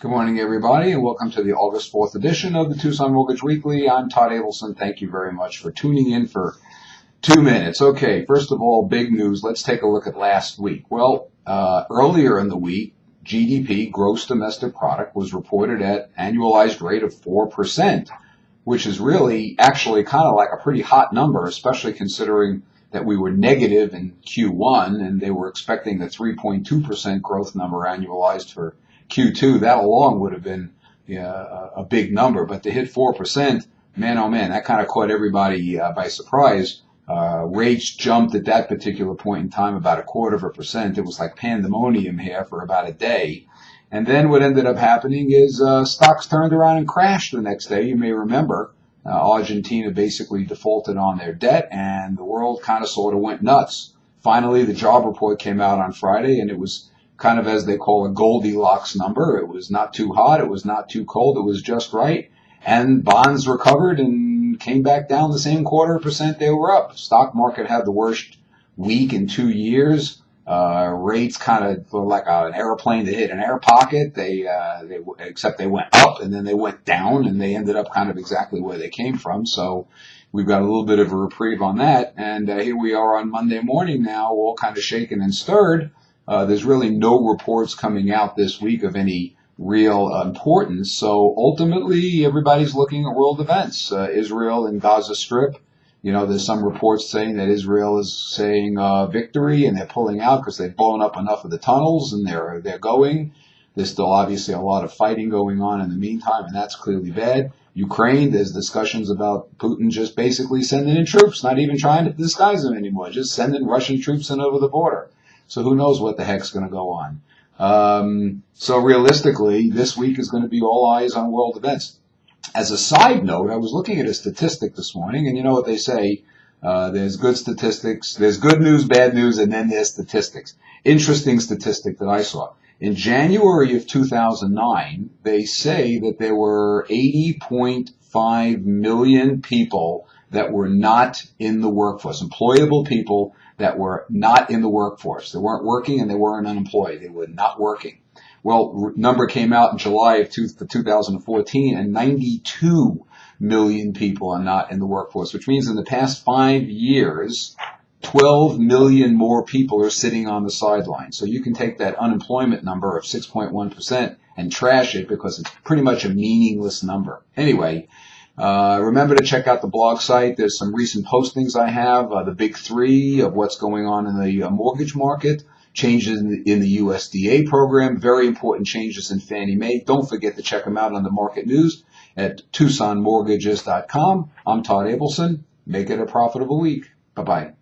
Good morning, everybody, and welcome to the August 4th edition of the Tucson Mortgage Weekly. I'm Todd Abelson. Thank you very much for tuning in for 2 minutes. Okay, first of all, big news. Let's take a look at last week. Well, earlier in the week, GDP, gross domestic product, was reported at annualized rate of 4%, which is really actually kind of like a pretty hot number, especially considering that we were negative in Q1 and they were expecting a 3.2% growth number annualized for Q2. That alone would have been a big number, but to hit 4%, man, oh man, that kind of caught everybody by surprise. Rates jumped at that particular point in time about 0.25%. It was like pandemonium here for about a day. And then what ended up happening is stocks turned around and crashed the next day. You may remember Argentina basically defaulted on their debt, and the world kind of sort of went nuts. Finally, the job report came out on Friday, and it was kind of, as they call, a Goldilocks number. It was not too hot, it was not too cold, it was just right. And bonds recovered and came back down the same 0.25% they were up. Stock market had the worst week in 2 years. Rates kind of were like an airplane that hit an air pocket. Except they went up and then they went down, and they ended up kind of exactly where they came from. So we've got a little bit of a reprieve on that. And here we are on Monday morning now, all kind of shaken and stirred. There's really no reports coming out this week of any real importance. So ultimately, everybody's looking at world events. Israel and Gaza Strip. There's some reports saying that Israel is saying victory and they're pulling out because they've blown up enough of the tunnels and they're going. There's still obviously a lot of fighting going on in the meantime, and that's clearly bad. Ukraine, there's discussions about Putin just basically sending in troops, not even trying to disguise them anymore, just sending Russian troops in over the border. So who knows what the heck's going to go on. So realistically, this week is going to be all eyes on world events. As a side note, I was looking at a statistic this morning, and you know what they say, there's good statistics, there's good news, bad news, and then there's statistics. Interesting statistic that I saw. In January of 2009, they say that there were 80.5 million people that were not in the workforce, employable people that were not in the workforce. They weren't working and they weren't unemployed. They were not working. Well, number came out in July of 2014, and 92 million people are not in the workforce, which means in the past 5 years, 12 million more people are sitting on the sidelines. So you can take that unemployment number of 6.1% and trash it because it's pretty much a meaningless number. Anyway, remember to check out the blog site. There's some recent postings I have, the big three of what's going on in the mortgage market, changes in the USDA program, very important changes in Fannie Mae. Don't forget to check them out on the market news at TucsonMortgages.com. I'm Todd Abelson. Make it a profitable week. Bye-bye.